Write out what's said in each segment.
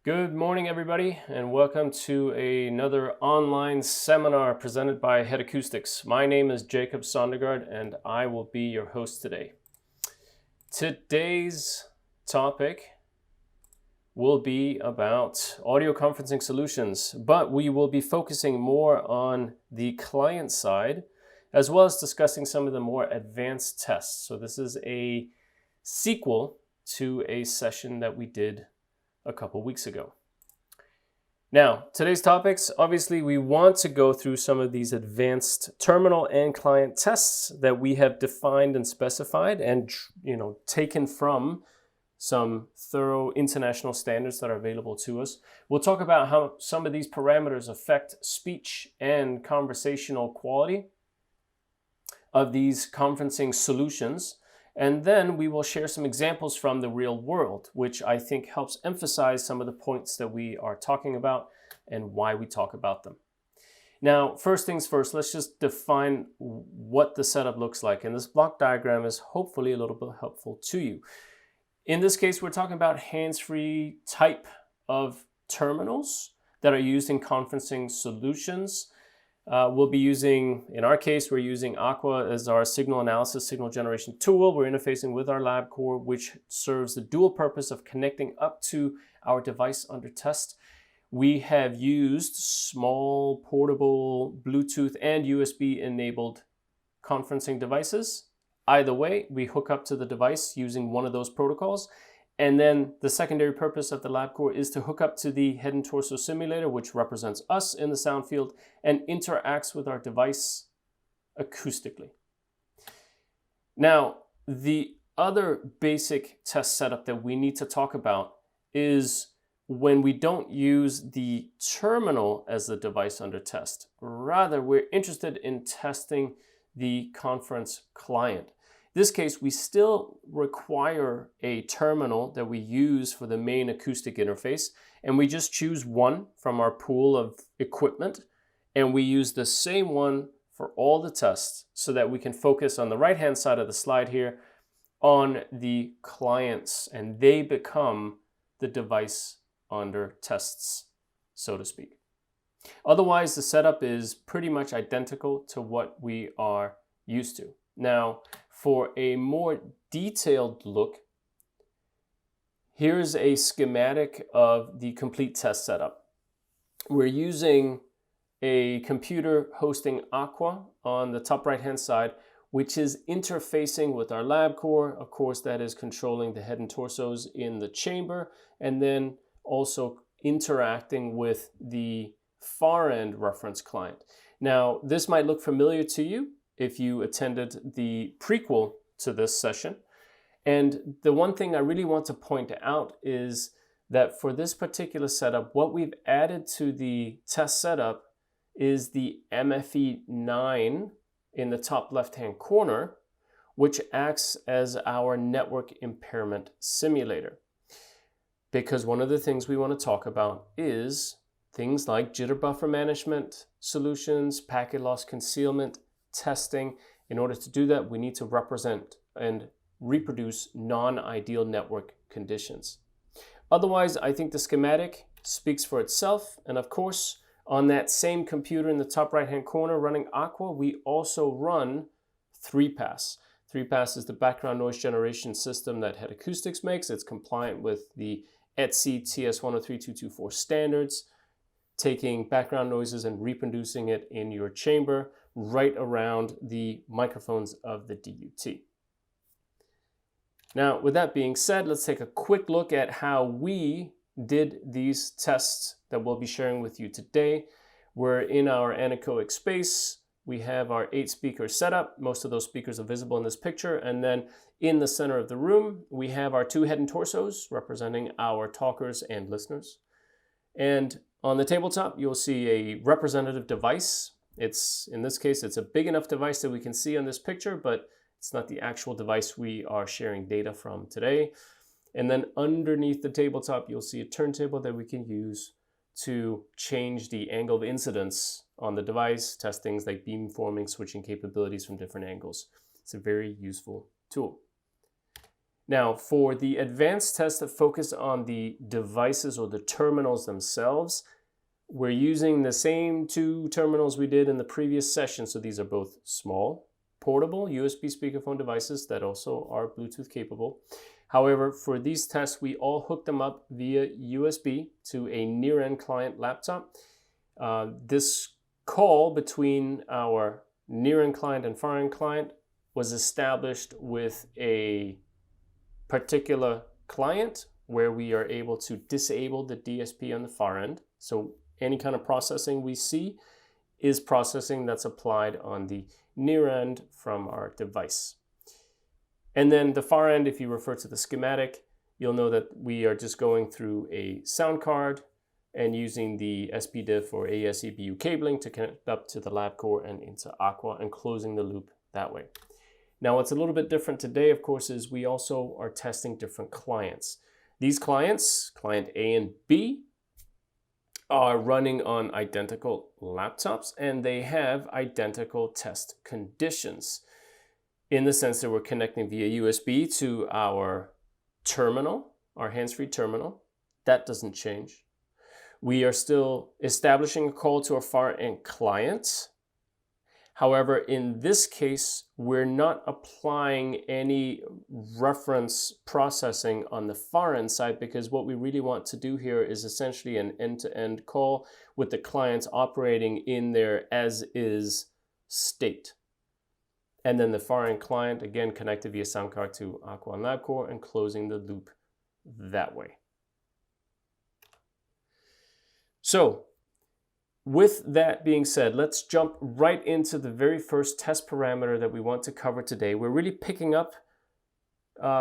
Good morning, everybody, and welcome to another online seminar presented by Head Acoustics. My name is Jacob Sondergaard, and I will be your host today. Today's topic will be about audio conferencing solutions, but we will be focusing more on the client side, as well as discussing some of the more advanced tests. So this is a sequel to a session that we did a couple weeks ago. Now, today's topics, obviously we want to go through some of these advanced terminal and client tests that we have defined and specified and taken from some thorough international standards that are available to us. We'll talk about how some of these parameters affect speech and conversational quality of these conferencing solutions. And then we will share some examples from the real world, which I think helps emphasize some of the points that we are talking about and why we talk about them. Now, first things first, let's just define what the setup looks like. And this block diagram is hopefully a little bit helpful to you. In this case, we're talking about hands-free type of terminals that are used in conferencing solutions. We'll be using, in our case, we're using EQuest as our signal analysis, signal generation tool. We're interfacing with our lab core, which serves the dual purpose of connecting up to our device under test. We have used small, portable, Bluetooth and USB enabled conferencing devices. Either way, we hook up to the device using one of those protocols. And then the secondary purpose of the lab core is to hook up to the head and torso simulator, which represents us in the sound field and interacts with our device acoustically. Now, the other basic test setup that we need to talk about is when we don't use the terminal as the device under test. Rather, we're interested in testing the conference client. In this case, we still require a terminal that we use for the main acoustic interface, and we just choose one from our pool of equipment, and we use the same one for all the tests so that we can focus on the right-hand side of the slide here on the clients, and they become the device under tests, so to speak. Otherwise, the setup is pretty much identical to what we are used to. Now, for a more detailed look, here's a schematic of the complete test setup. We're using a computer hosting EQuest on the top right-hand side, which is interfacing with our lab core. Of course, that is controlling the head and torsos in the chamber, and then also interacting with the far-end reference client. Now, this might look familiar to you if you attended the prequel to this session. And the one thing I really want to point out is that for this particular setup, what we've added to the test setup is the MFE9 in the top left-hand corner, which acts as our network impairment simulator. Because one of the things we want to talk about is things like jitter buffer management solutions, packet loss concealment, testing. In order to do that, we need to represent and reproduce non-ideal network conditions. Otherwise, I think the schematic speaks for itself. And of course, on that same computer in the top right-hand corner running EQuest, we also run ThreeQuest. ThreeQuest is the background noise generation system that Head Acoustics makes. It's compliant with the ETSI TS103224 standards, taking background noises and reproducing it in your chamber right around the microphones of the DUT. Now, with that being said, let's take a quick look at how we did these tests that we'll be sharing with you today. We're in our anechoic space. We have our 8-speaker setup. Most of those speakers are visible in this picture. And then in the center of the room, we have our 2 head and torsos representing our talkers and listeners. And on the tabletop, you'll see a representative device. In this case, it's a big enough device that we can see on this picture, but it's not the actual device we are sharing data from today. And then underneath the tabletop, you'll see a turntable that we can use to change the angle of incidence on the device, test things like beamforming, switching capabilities from different angles. It's a very useful tool. Now, for the advanced tests that focus on the devices or the terminals themselves, we're using the same two terminals we did in the previous session. So these are both small, portable USB speakerphone devices that also are Bluetooth capable. However, for these tests, we all hooked them up via USB to a near-end client laptop. This call between our near-end client and far-end client was established with a particular client where we are able to disable the DSP on the far end. So any kind of processing we see is processing that's applied on the near end from our device. And then the far end, if you refer to the schematic, you'll know that we are just going through a sound card and using the SPDIF or ASEBU cabling to connect up to the lab core and into Aqua and closing the loop that way. Now, what's a little bit different today, of course, is we also are testing different clients. These clients, client A and B, are running on identical laptops and they have identical test conditions in the sense that we're connecting via USB to our terminal, our hands-free terminal. That doesn't change. We are still establishing a call to our far-end client. However, in this case, we're not applying any reference processing on the far end side because what we really want to do here is essentially an end-to-end call with the clients operating in their as-is state. And then the far end client, again, connected via sound card to Aqua and LabCore and closing the loop that way. So, with that being said, let's jump right into the very first test parameter that we want to cover today. We're really picking up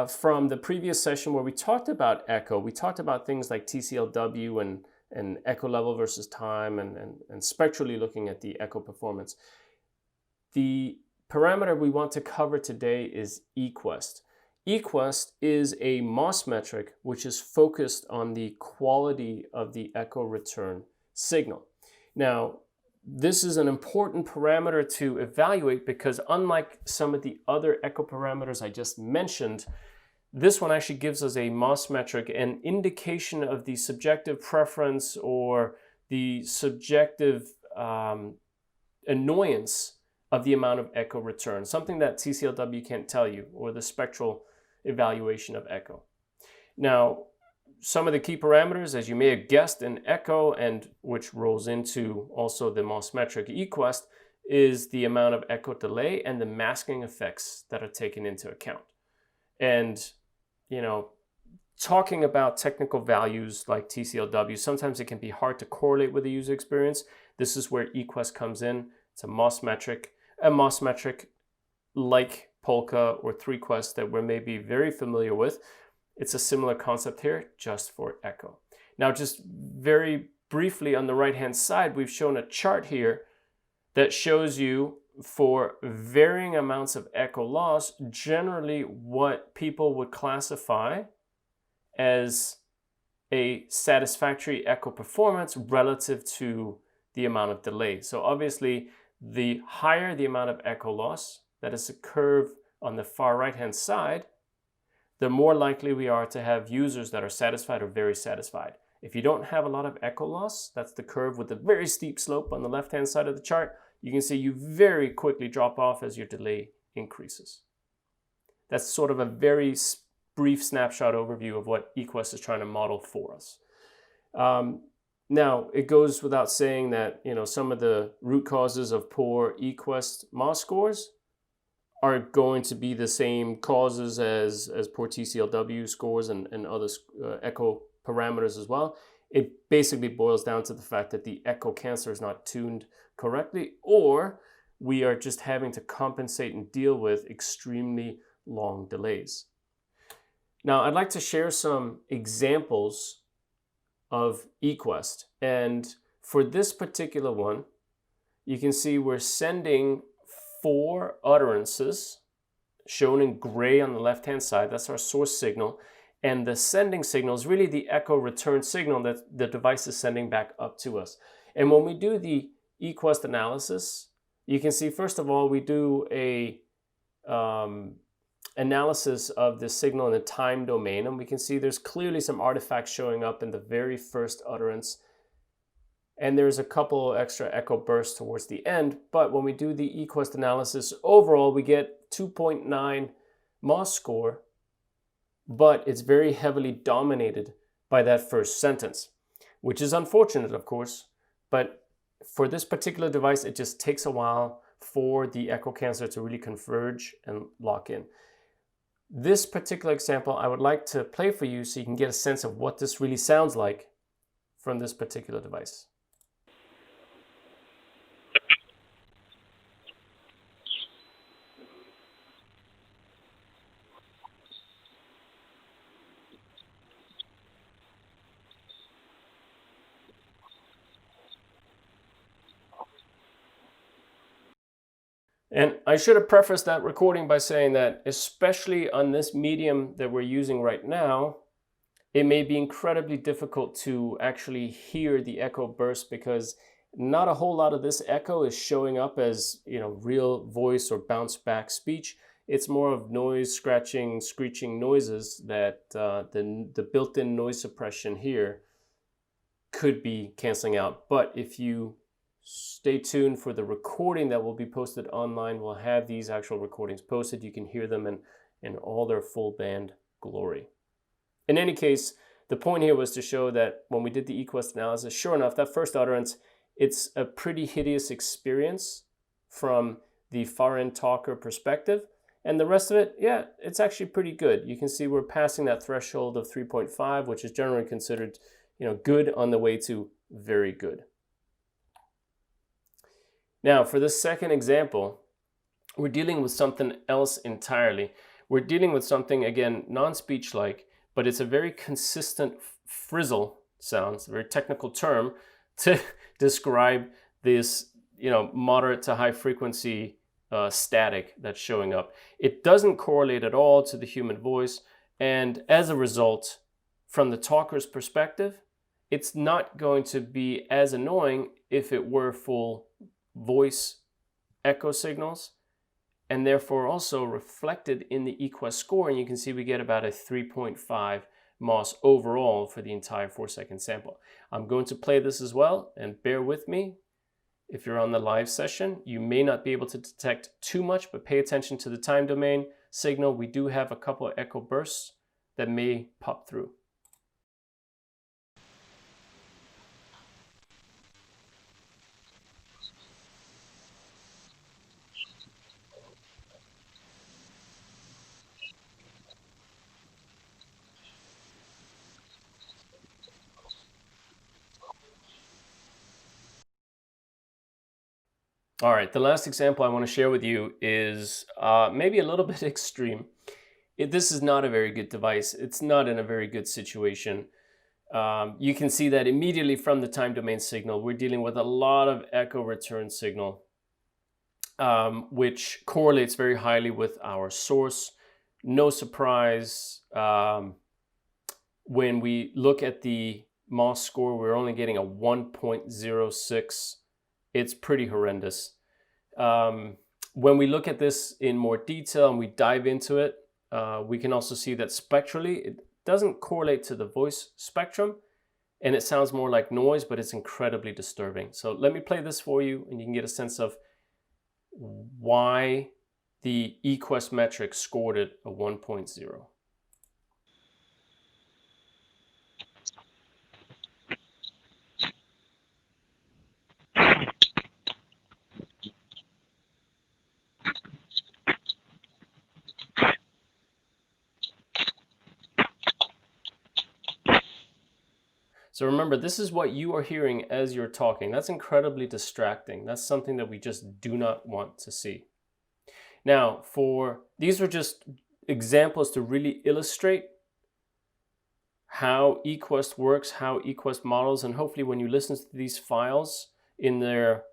from the previous session where we talked about echo. We talked about things like TCLW and echo level versus time and spectrally looking at the echo performance. The parameter we want to cover today is EQuest. EQuest is a MOS metric which is focused on the quality of the echo return signal. Now, this is an important parameter to evaluate because unlike some of the other echo parameters I just mentioned, this one actually gives us a MOS metric, an indication of the subjective preference or the subjective annoyance of the amount of echo return, something that TCLW can't tell you, or the spectral evaluation of echo. Now, some of the key parameters, as you may have guessed in echo, and which rolls into also the MOS metric EQuest, is the amount of echo delay and the masking effects that are taken into account. And, you know, talking about technical values like TCLW, sometimes it can be hard to correlate with the user experience. This is where EQuest comes in. It's a MOS metric like POLQA or ThreeQuest that we're maybe very familiar with. It's a similar concept here, just for echo. Now, just very briefly on the right-hand side, we've shown a chart here that shows you for varying amounts of echo loss, generally what people would classify as a satisfactory echo performance relative to the amount of delay. So obviously, the higher the amount of echo loss, that is a curve on the far right-hand side, the more likely we are to have users that are satisfied or very satisfied. If you don't have a lot of echo loss, that's the curve with a very steep slope on the left-hand side of the chart, you can see you very quickly drop off as your delay increases. That's sort of a very brief snapshot overview of what EQuest is trying to model for us. Now, it goes without saying that, you know, some of the root causes of poor EQuest MOS scores are going to be the same causes as poor TCLW scores and other echo parameters as well. It basically boils down to the fact that the echo cancellor is not tuned correctly, or we are just having to compensate and deal with extremely long delays. Now, I'd like to share some examples of EQuest. And for this particular one, you can see we're sending 4 utterances shown in gray on the left-hand side. That's our source signal. And the sending signal is really the echo return signal that the device is sending back up to us. And when we do the EQuest analysis, you can see, first of all, we do a analysis of the signal in the time domain, and we can see there's clearly some artifacts showing up in the very first utterance. And there's a couple extra echo bursts towards the end. But when we do the EQuest analysis, overall, we get 2.9 MOS score, but it's very heavily dominated by that first sentence, which is unfortunate, of course. But for this particular device, it just takes a while for the echo canceller to really converge and lock in. This particular example, I would like to play for you so you can get a sense of what this really sounds like from this particular device. And I should have prefaced that recording by saying that, especially on this medium that we're using right now, it may be incredibly difficult to actually hear the echo burst because not a whole lot of this echo is showing up as, real voice or bounce back speech. It's more of noise, scratching, screeching noises that the built-in noise suppression here could be canceling out. But if you stay tuned for the recording that will be posted online, we'll have these actual recordings posted. You can hear them in all their full band glory. In any case, the point here was to show that when we did the EQuest analysis, sure enough, that first utterance, it's a pretty hideous experience from the far end talker perspective. And the rest of it, yeah, it's actually pretty good. You can see we're passing that threshold of 3.5, which is generally considered, good on the way to very good. Now, for this second example, we're dealing with something else entirely. We're dealing with something, again, non-speech-like, but it's a very consistent frizzle sound. It's a very technical term to describe this, moderate to high frequency static that's showing up. It doesn't correlate at all to the human voice, and as a result, from the talker's perspective, it's not going to be as annoying if it were full voice echo signals, and therefore also reflected in the EQuest score. And you can see we get about a 3.5 MOS overall for the entire 4-second sample. I'm going to play this as well, and bear with me. If you're on the live session, you may not be able to detect too much, but pay attention to the time domain signal. We do have a couple of echo bursts that may pop through. All right, the last example I want to share with you is maybe a little bit extreme. This is not a very good device. It's not in a very good situation. You can see that immediately from the time domain signal. We're dealing with a lot of echo return signal, which correlates very highly with our source. No surprise, when we look at the MOS score, we're only getting a 1.06. It's pretty horrendous. When we look at this in more detail and we dive into it, we can also see that spectrally, it doesn't correlate to the voice spectrum, and it sounds more like noise, but it's incredibly disturbing. So let me play this for you, and you can get a sense of why the EQuest metric scored it a 1.0. So remember, this is what you are hearing as you're talking. That's incredibly distracting. That's something that we just do not want to see. Now, these are just examples to really illustrate how EQuest works, how EQuest models, and hopefully when you listen to these files in their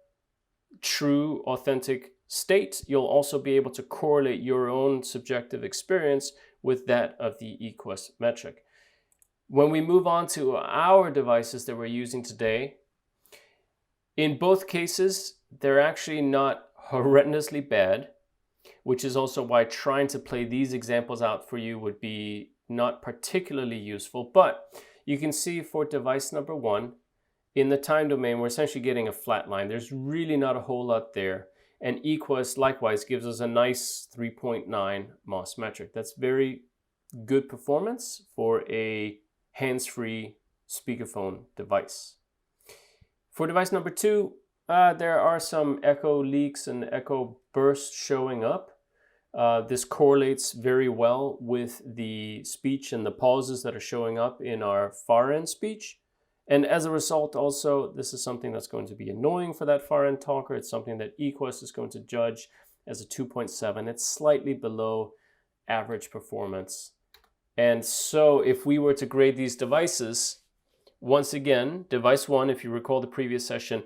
true, authentic state, you'll also be able to correlate your own subjective experience with that of the EQuest metric. When we move on to our devices that we're using today, in both cases, they're actually not horrendously bad. which is also why trying to play these examples out for you would be not particularly useful. But you can see for device number 1, in the time domain, we're essentially getting a flat line. There's really not a whole lot there. And EQuest likewise gives us a nice 3.9 MOS metric. That's very good performance for a hands-free speakerphone device. For device number 2, there are some echo leaks and echo bursts showing up. This correlates very well with the speech and the pauses that are showing up in our far end speech. And as a result, also, this is something that's going to be annoying for that far end talker. It's something that EQuest is going to judge as a 2.7. It's slightly below average performance. And so if we were to grade these devices, once again, device 1, if you recall the previous session,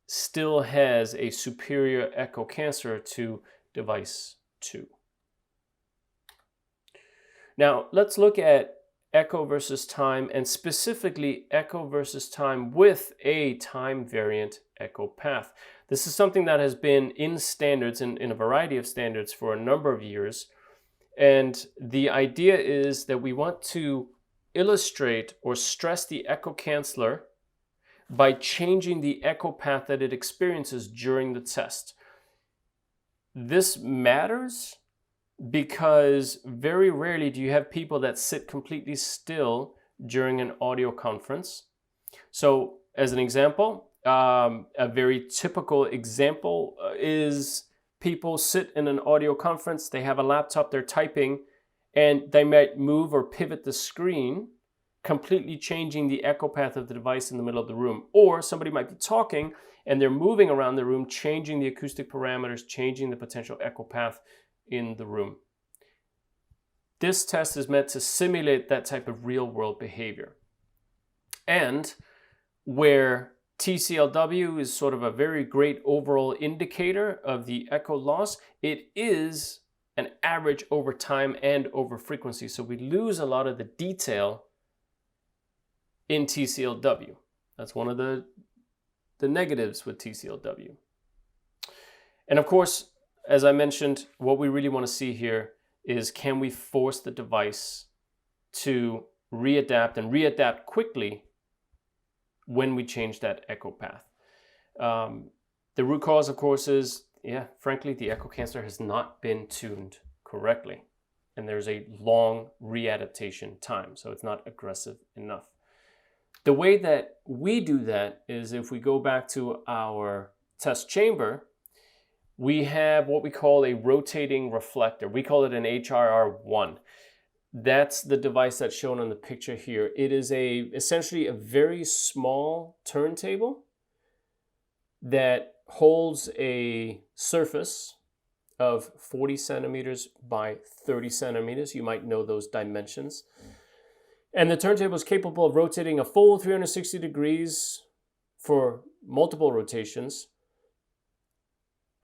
still has a superior echo cancer to device 2. Now, let's look at echo versus time, and specifically echo versus time with a time variant echo path. This is something that has been in standards, in a variety of standards for a number of years. And the idea is that we want to illustrate or stress the echo canceller by changing the echo path that it experiences during the test. This matters because very rarely do you have people that sit completely still during an audio conference. So as an example, a very typical example is people sit in an audio conference, they have a laptop, they're typing, and they might move or pivot the screen, completely changing the echo path of the device in the middle of the room. Or somebody might be talking and they're moving around the room, changing the acoustic parameters, changing the potential echo path in the room. This test is meant to simulate that type of real-world behavior. And where TCLW is sort of a very great overall indicator of the echo loss, it is an average over time and over frequency. So we lose a lot of the detail in TCLW. That's one of the negatives with TCLW. And of course, as I mentioned, what we really want to see here is, can we force the device to readapt and readapt quickly when we change that echo path? The root cause, of course, is, frankly, the echo canceller has not been tuned correctly. And there's a long readaptation time, so it's not aggressive enough. The way that we do that is, if we go back to our test chamber, we have what we call a rotating reflector. We call it an HRR1. That's the device that's shown on the picture here. It is essentially a very small turntable that holds a surface of 40 centimeters by 30 centimeters. You might know those dimensions. And the turntable is capable of rotating a full 360 degrees for multiple rotations.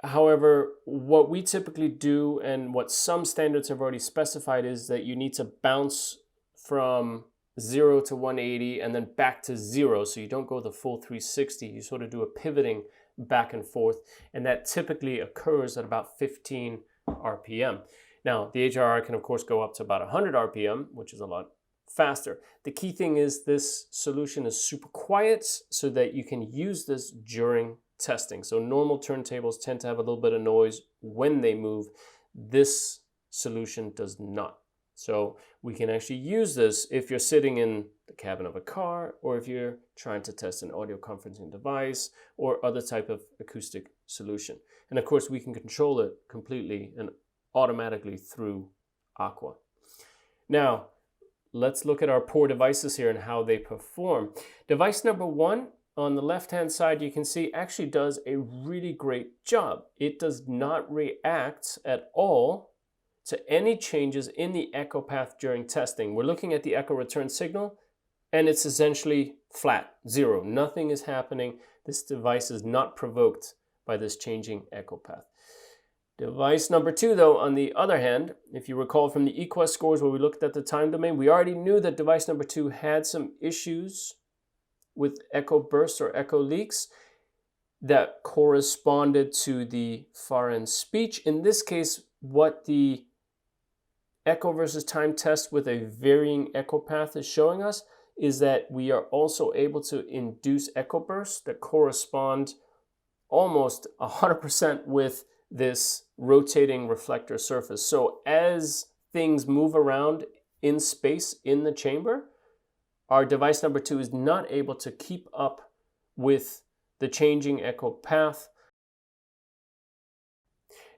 However, what we typically do, and what some standards have already specified, is that you need to bounce from 0 to 180 and then back to 0. So you don't go the full 360. You sort of do a pivoting back and forth. And that typically occurs at about 15 RPM. Now, the HRR can, of course, go up to about 100 RPM, which is a lot faster. The key thing is this solution is super quiet so that you can use this during testing. So normal turntables tend to have a little bit of noise when they move. This solution does not. So we can actually use this if you're sitting in the cabin of a car, or if you're trying to test an audio conferencing device or other type of acoustic solution. And of course, we can control it completely and automatically through Aqua. Now, let's look at our poor devices here and how they perform. Device number 1, on the left-hand side, you can see actually does a really great job. It does not react at all to any changes in the echo path during testing. We're looking at the echo return signal, and it's essentially flat, 0. Nothing is happening. This device is not provoked by this changing echo path. Device number 2, though, on the other hand, if you recall from the EQuest scores where we looked at the time domain, we already knew that device number 2 had some issues with echo bursts or echo leaks. that corresponded to the far end speech. In this case, what the echo versus time test with a varying echo path is showing us is that we are also able to induce echo bursts that correspond almost 100% with this rotating reflector surface. So as things move around in space in the chamber, our device number 2 is not able to keep up with the changing echo path.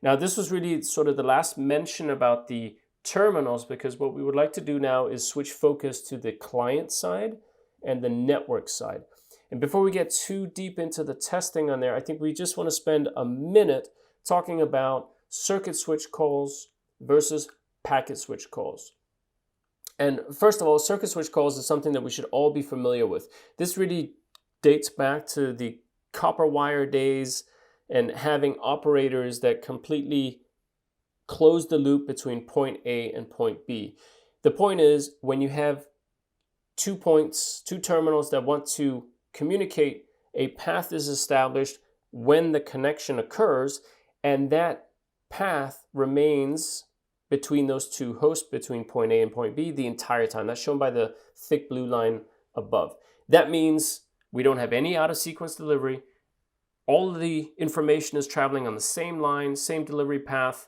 Now, this was really sort of the last mention about the terminals, because what we would like to do now is switch focus to the client side and the network side. And before we get too deep into the testing on there, I think we just want to spend a minute talking about circuit switch calls versus packet switch calls. And first of all, circuit switch calls is something that we should all be familiar with. This really dates back to the copper wire days and having operators that completely close the loop between point A and point B. The point is, when you have 2 points, 2 terminals that want to communicate, a path is established when the connection occurs, and that path remains between those 2 hosts, between point A and point B, the entire time. That's shown by the thick blue line above. That means we don't have any out-of-sequence delivery. All of the information is traveling on the same line, same delivery path.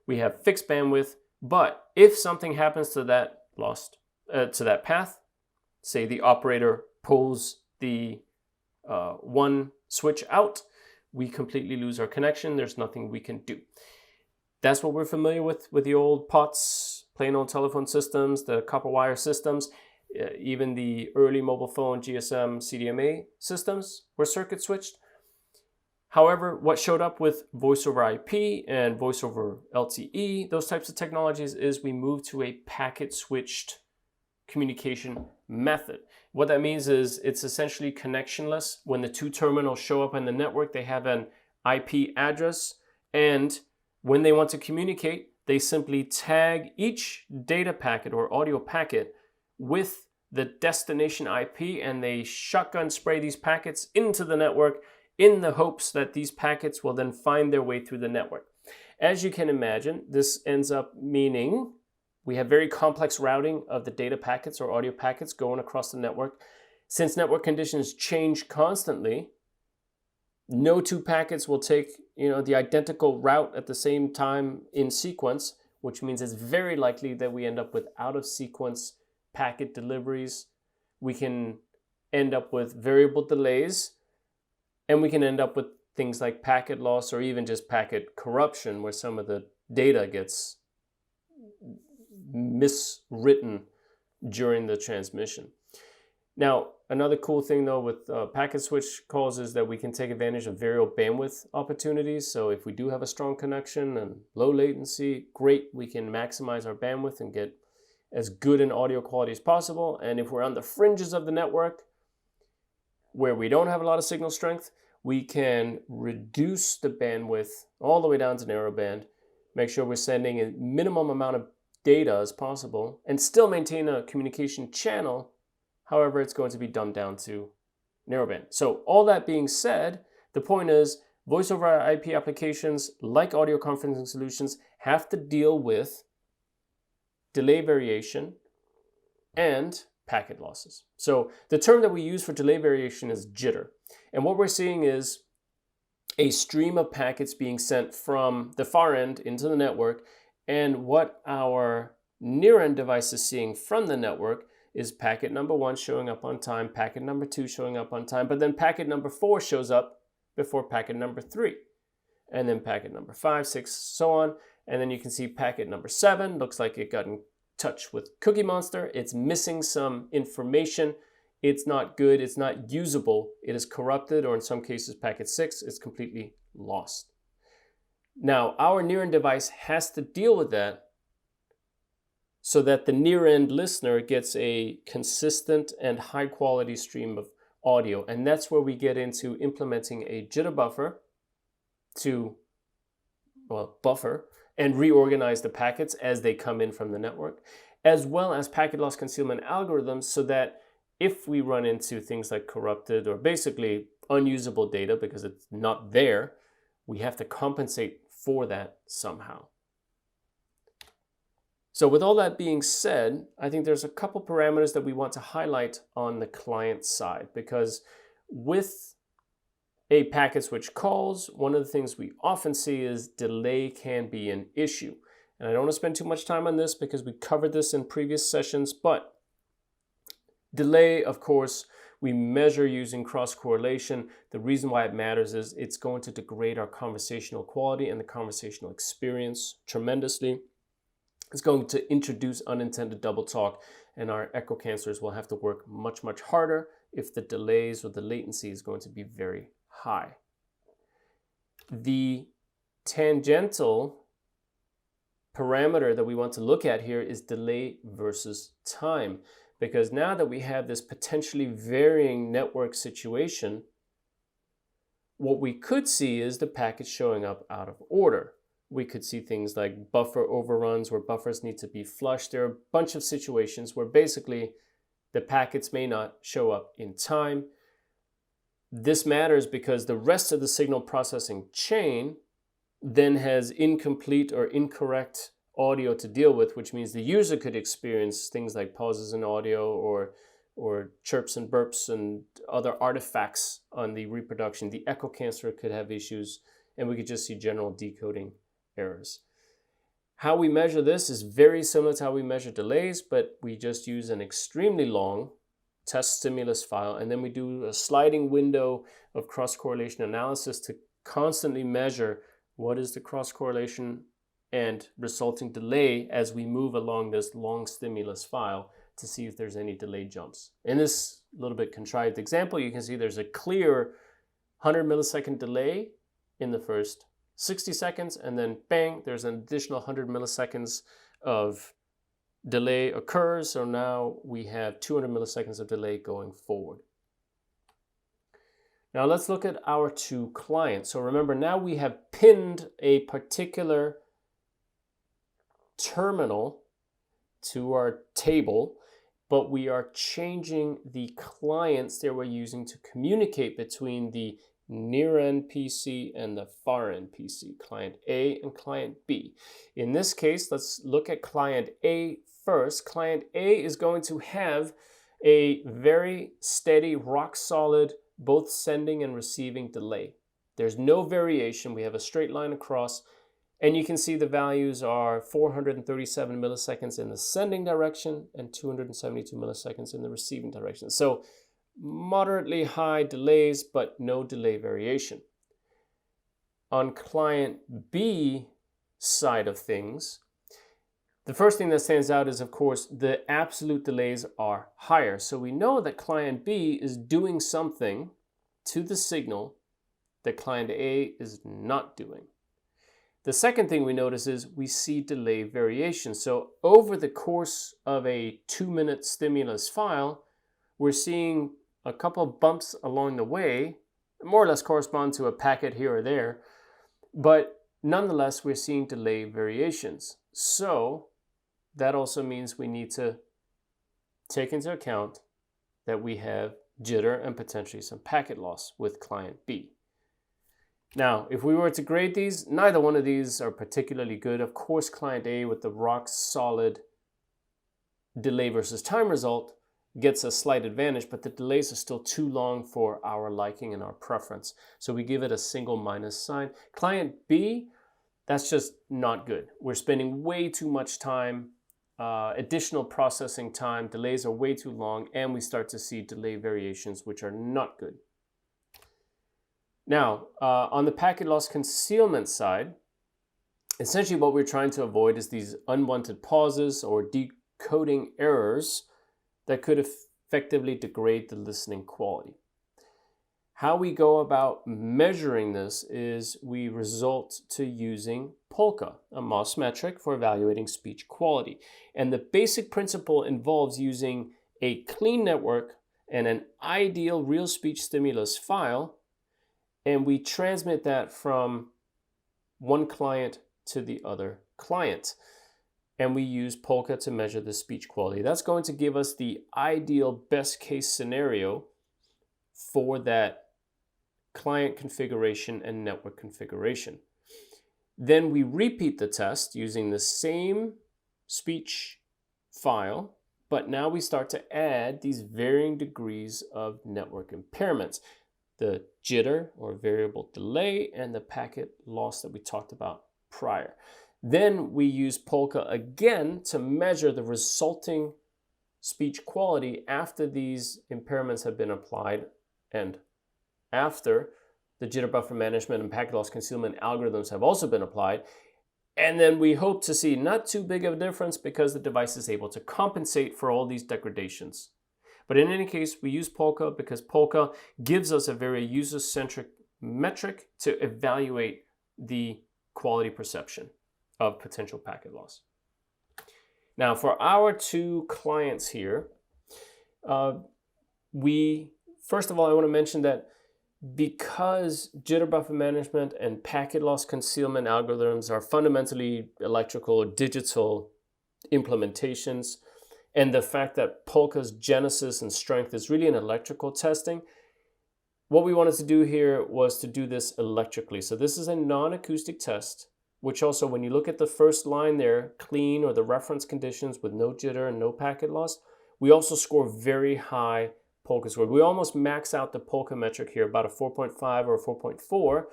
We have fixed bandwidth, but if something happens to that that path, say the operator pulls the one switch out, we completely lose our connection. There's nothing we can do. That's what we're familiar with the old POTS, plain old telephone systems, the copper wire systems, even the early mobile phone GSM CDMA systems were circuit switched. However, what showed up with voice over IP and voice over LTE, those types of technologies, is we moved to a packet switched communication method. What that means is it's essentially connectionless. When the 2 terminals show up in the network, they have an IP address, and when they want to communicate, they simply tag each data packet or audio packet with the destination IP, and they shotgun spray these packets into the network in the hopes that these packets will then find their way through the network. As you can imagine, this ends up meaning we have very complex routing of the data packets or audio packets going across the network. Since network conditions change constantly, no 2 packets will take the identical route at the same time in sequence, which means it's very likely that we end up with out-of-sequence packet deliveries. We can end up with variable delays, and we can end up with things like packet loss or even just packet corruption, where some of the data gets miswritten during the transmission. Now, another cool thing though with packet switch calls is that we can take advantage of variable bandwidth opportunities. So if we do have a strong connection and low latency, great, we can maximize our bandwidth and get as good an audio quality as possible. And if we're on the fringes of the network, where we don't have a lot of signal strength, we can reduce the bandwidth all the way down to narrowband, make sure we're sending a minimum amount of data as possible, and still maintain a communication channel. However, it's going to be dumbed down to narrowband. So all that being said, the point is voice over IP applications like audio conferencing solutions have to deal with delay variation and packet losses. So the term that we use for delay variation is jitter. And what we're seeing is a stream of packets being sent from the far end into the network, and what our near end device is seeing from the network is packet number 1 showing up on time, packet number 2 showing up on time, but then packet number 4 shows up before packet number 3, and then packet number 5, 6, so on. And then you can see packet number 7 looks like it got in touch with Cookie Monster. It's missing some information. It's not good. It's not usable. It is corrupted, or in some cases, packet 6 is completely lost. Now, our near-end device has to deal with that so that the near-end listener gets a consistent and high-quality stream of audio. And that's where we get into implementing a jitter buffer to, buffer and reorganize the packets as they come in from the network, as well as packet loss concealment algorithms, so that if we run into things like corrupted or basically unusable data because it's not there. We have to compensate for that somehow. So with all that being said, I think there's a couple parameters that we want to highlight on the client side, because with a packet switch calls, one of the things we often see is delay can be an issue. And I don't want to spend too much time on this because we covered this in previous sessions, but delay, of course, we measure using cross-correlation. The reason why it matters is it's going to degrade our conversational quality and the conversational experience tremendously. It's going to introduce unintended double talk, and our echo cancelers will have to work much, much harder if the delays or the latency is going to be very high. The tangential parameter that we want to look at here is delay versus time, because now that we have this potentially varying network situation, what we could see is the packet showing up out of order. We could see things like buffer overruns where buffers need to be flushed. There are a bunch of situations where basically the packets may not show up in time. This matters because the rest of the signal processing chain then has incomplete or incorrect audio to deal with, which means the user could experience things like pauses in audio or chirps and burps and other artifacts on the reproduction. The echo canceller could have issues, and we could just see general decoding errors. How we measure this is very similar to how we measure delays, but we just use an extremely long test stimulus file, and then we do a sliding window of cross-correlation analysis to constantly measure what is the cross-correlation and resulting delay as we move along this long stimulus file to see if there's any delay jumps. In this little bit contrived example, you can see there's a clear 100 millisecond delay in the first 60 seconds, and then bang, there's an additional 100 milliseconds of delay occurs. So now we have 200 milliseconds of delay going forward. Now let's look at our two clients. So remember, now we have pinned a particular terminal to our table, but we are changing the clients that we're using to communicate between the near-end PC and the far-end PC, client A and client B. In this case, let's look at client A first. Client A is going to have a very steady, rock-solid, both sending and receiving delay. There's no variation. We have a straight line across, and you can see the values are 437 milliseconds in the sending direction and 272 milliseconds in the receiving direction. So moderately high delays, but no delay variation. On client B side of things, the first thing that stands out is, of course, the absolute delays are higher. So we know that client B is doing something to the signal that client A is not doing. The second thing we notice is we see delay variation. So over the course of a 2-minute stimulus file, we're seeing a couple of bumps along the way, more or less correspond to a packet here or there, but nonetheless, we're seeing delay variations. So that also means we need to take into account that we have jitter and potentially some packet loss with client B. Now, if we were to grade these, neither one of these are particularly good. Of course, client A with the rock solid delay versus time result gets a slight advantage, but the delays are still too long for our liking and our preference. So we give it a single minus sign. Client B, that's just not good. We're spending way too much time, additional processing time, delays are way too long, and we start to see delay variations, which are not good. Now, on the packet loss concealment side, essentially what we're trying to avoid is these unwanted pauses or decoding errors that could effectively degrade the listening quality. How we go about measuring this is we resort to using POLQA, a MOS metric for evaluating speech quality. And the basic principle involves using a clean network and an ideal real speech stimulus file, and we transmit that from one client to the other client. And we use POLQA to measure the speech quality. That's going to give us the ideal best case scenario for that client configuration and network configuration. Then we repeat the test using the same speech file, but now we start to add these varying degrees of network impairments, the jitter or variable delay and the packet loss that we talked about prior. Then we use POLQA again to measure the resulting speech quality after these impairments have been applied and after the jitter buffer management and packet loss concealment algorithms have also been applied. And then we hope to see not too big of a difference because the device is able to compensate for all these degradations. But in any case, we use POLQA because POLQA gives us a very user-centric metric to evaluate the quality perception of potential packet loss. Now, for our two clients here, first of all, I want to mention that because jitter buffer management and packet loss concealment algorithms are fundamentally electrical or digital implementations, and the fact that POLQA's genesis and strength is really an electrical testing, what we wanted to do here was to do this electrically. So this is a non-acoustic test, which also, when you look at the first line there, clean or the reference conditions with no jitter and no packet loss, we also score very high POLQA score. We almost max out the POLQA metric here, about a 4.5 or a 4.4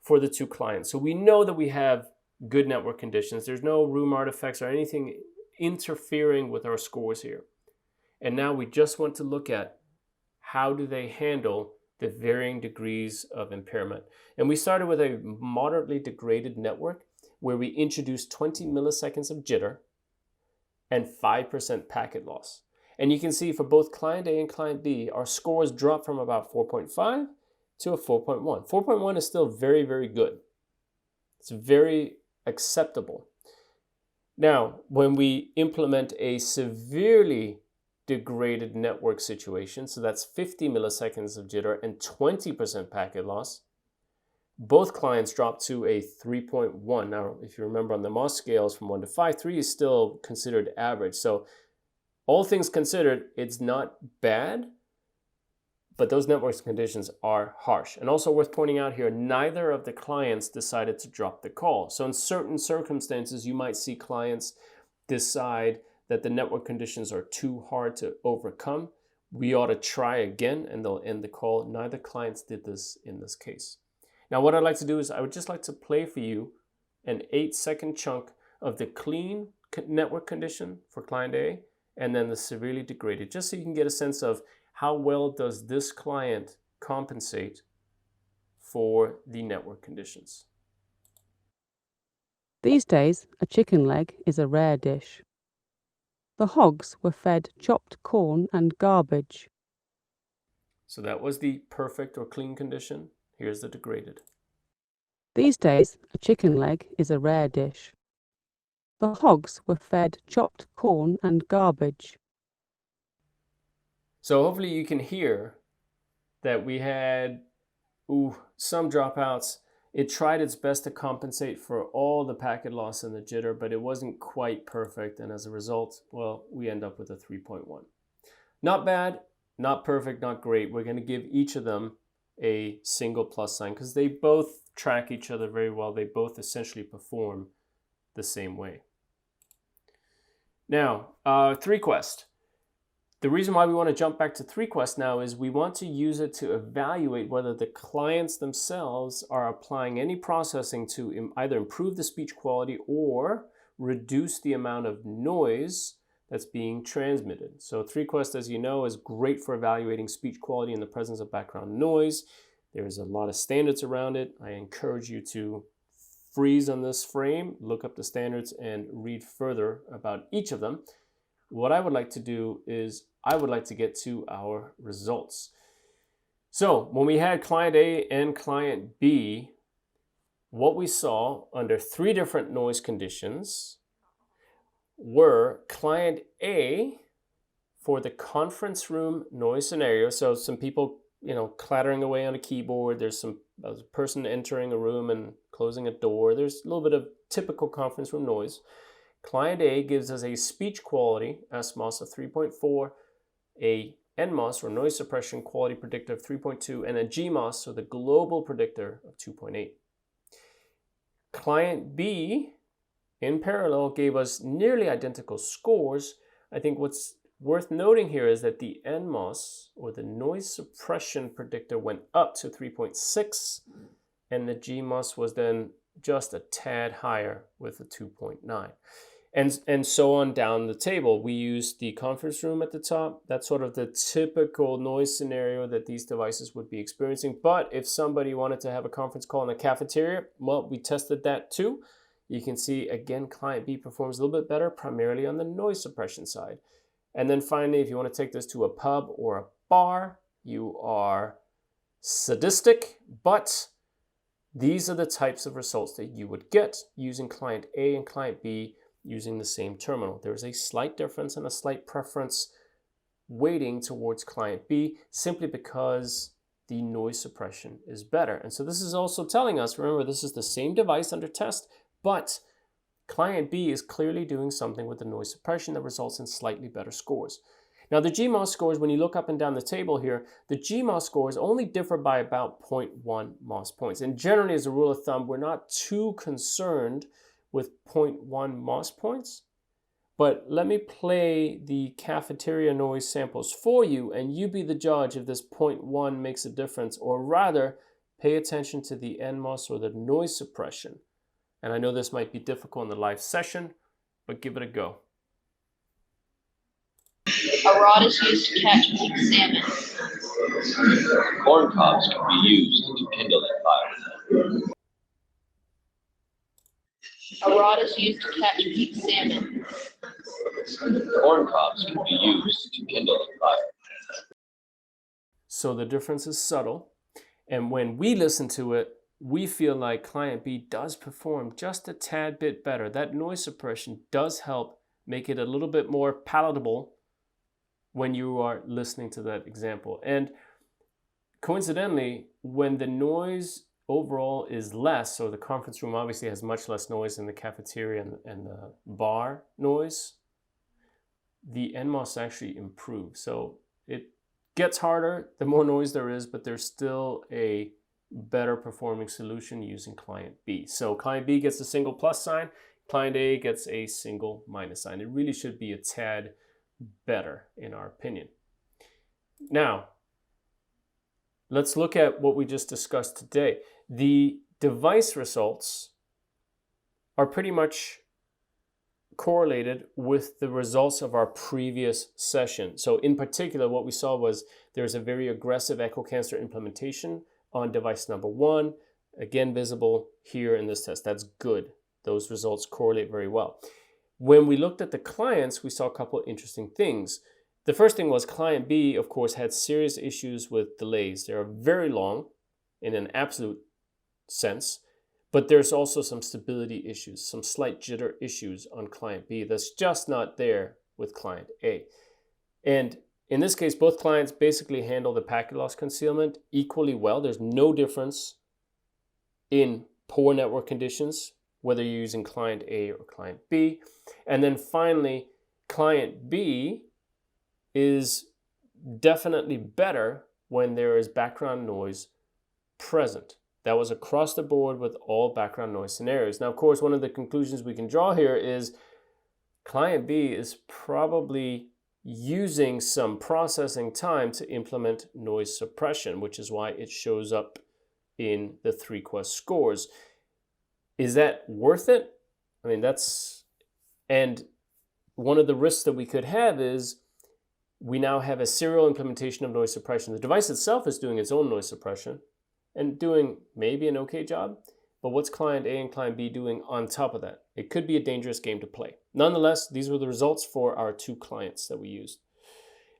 for the two clients. So we know that we have good network conditions. There's no room artifacts or anything interfering with our scores here. And now we just want to look at how do they handle the varying degrees of impairment. And we started with a moderately degraded network where we introduced 20 milliseconds of jitter and 5% packet loss. And you can see for both client A and client B, our scores dropped from about 4.5 to a 4.1. 4.1 is still very, very good. It's very acceptable. Now, when we implement a severely degraded network situation, so that's 50 milliseconds of jitter and 20% packet loss, both clients drop to a 3.1. Now, if you remember on the Moss scales from 1 to 5, 3 is still considered average. So all things considered, it's not bad, but those network conditions are harsh. And also worth pointing out here, neither of the clients decided to drop the call. So in certain circumstances, you might see clients decide that the network conditions are too hard to overcome. We ought to try again and they'll end the call. Neither clients did this in this case. Now what I'd like to do is I would just like to play for you an 8-second chunk of the clean network condition for client A and then the severely degraded, just so you can get a sense of how well does this client compensate for the network conditions. These days, a chicken leg is a rare dish. The hogs were fed chopped corn and garbage. So that was the perfect or clean condition. Here's the degraded. These days, a chicken leg is a rare dish. The hogs were fed chopped corn and garbage. So hopefully you can hear that we had some dropouts. It tried its best to compensate for all the packet loss and the jitter, but it wasn't quite perfect. And as a result, well, we end up with a 3.1. Not bad, not perfect, not great. We're going to give each of them a single plus sign because they both track each other very well. They both essentially perform the same way. Now, ThreeQuest. The reason why we want to jump back to ThreeQuest now is we want to use it to evaluate whether the clients themselves are applying any processing to either improve the speech quality or reduce the amount of noise that's being transmitted. So ThreeQuest, as you know, is great for evaluating speech quality in the presence of background noise. There's a lot of standards around it. I encourage you to freeze on this frame, look up the standards, and read further about each of them. What I would like to do is I would like to get to our results. So when we had client A and client B, what we saw under 3 different noise conditions were client A for the conference room noise scenario. So some people, clattering away on a keyboard. There's a person entering a room and closing a door. There's a little bit of typical conference room noise. Client A gives us a speech quality SMOS of 3.4, a NMOS, or noise suppression quality predictor of 3.2, and a GMOS, or the global predictor of 2.8. Client B, in parallel, gave us nearly identical scores. I think what's worth noting here is that the NMOS, or the noise suppression predictor, went up to 3.6, and the GMOS was then just a tad higher with a 2.9. And so on down the table. We used the conference room at the top. That's sort of the typical noise scenario that these devices would be experiencing. But if somebody wanted to have a conference call in a cafeteria, well, we tested that too. You can see, again, client B performs a little bit better, primarily on the noise suppression side. And then finally, if you want to take this to a pub or a bar, you are sadistic, but these are the types of results that you would get using client A and client B using the same terminal. There's a slight difference and a slight preference weighting towards client B simply because the noise suppression is better. And so this is also telling us, remember, this is the same device under test, but client B is clearly doing something with the noise suppression that results in slightly better scores. Now the GMOS scores, when you look up and down the table here, the GMOS scores only differ by about 0.1 MOS points. And generally, as a rule of thumb, we're not too concerned with 0.1 MOS points. But let me play the cafeteria noise samples for you, and you be the judge if this 0.1 makes a difference, or rather, pay attention to the NMOS, or the noise suppression. And I know this might be difficult in the live session, but give it a go. A rod is used to catch pink salmon. Corn cobs can be used to kindle a fire. A rod is used to catch pink salmon. Corn cobs can be used to kindle a fire. So the difference is subtle. And when we listen to it, we feel like client B does perform just a tad bit better. That noise suppression does help make it a little bit more palatable when you are listening to that example. And coincidentally, when the noise overall is less, so the conference room obviously has much less noise than the cafeteria and the bar noise, the NMOS actually improves. So it gets harder the more noise there is, but there's still a better performing solution using client B. So client B gets a single plus sign, client A gets a single minus sign. It really should be a tad better in our opinion. Now, let's look at what we just discussed today. The device results are pretty much correlated with the results of our previous session. So in particular, what we saw was there's a very aggressive echo cancer implementation on device number 1, again visible here in this test. That's good. Those results correlate very well. When we looked at the clients, we saw a couple of interesting things. The first thing was client B, of course, had serious issues with delays. They are very long in an absolute sense, but there's also some stability issues, some slight jitter issues on client B that's just not there with client A. And in this case, both clients basically handle the packet loss concealment equally well. There's no difference in poor network conditions, whether you're using client A or client B. And then finally, client B is definitely better when there is background noise present. That was across the board with all background noise scenarios. Now, of course, one of the conclusions we can draw here is client B is probably using some processing time to implement noise suppression, which is why it shows up in the ThreeQuest scores. Is that worth it? I mean, and one of the risks that we could have is we now have a serial implementation of noise suppression. The device itself is doing its own noise suppression and doing maybe an okay job, but what's client A and client B doing on top of that? It could be a dangerous game to play. Nonetheless, these were the results for our 2 clients that we used.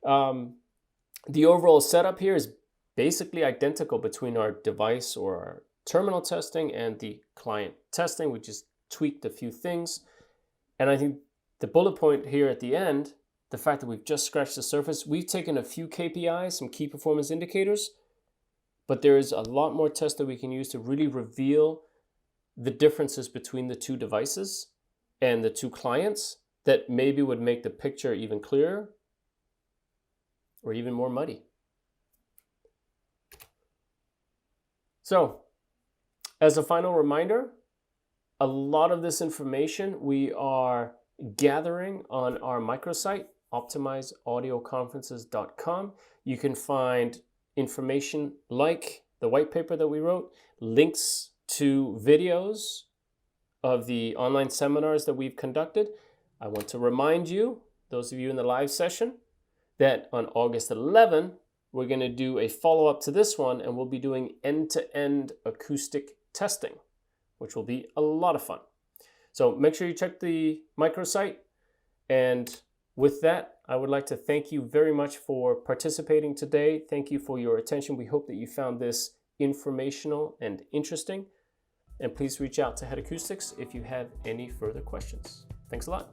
The overall setup here is basically identical between our device or our terminal testing and the client testing. We just tweaked a few things. And I think the bullet point here at the end, the fact that we've just scratched the surface, we've taken a few KPIs, some key performance indicators, but there is a lot more tests that we can use to really reveal the differences between the 2 devices and the 2 clients that maybe would make the picture even clearer. or even more muddy. So, as a final reminder, a lot of this information we are gathering on our microsite, optimizeaudioconferences.com. You can find information like the white paper that we wrote, links to videos of the online seminars that we've conducted. I want to remind you, those of you in the live session, that on August 11, we're going to do a follow-up to this one, and we'll be doing end-to-end acoustic testing, which will be a lot of fun. So make sure you check the microsite. And with that, I would like to thank you very much for participating today. Thank you for your attention. We hope that you found this informational and interesting. And please reach out to Head Acoustics if you have any further questions. Thanks a lot.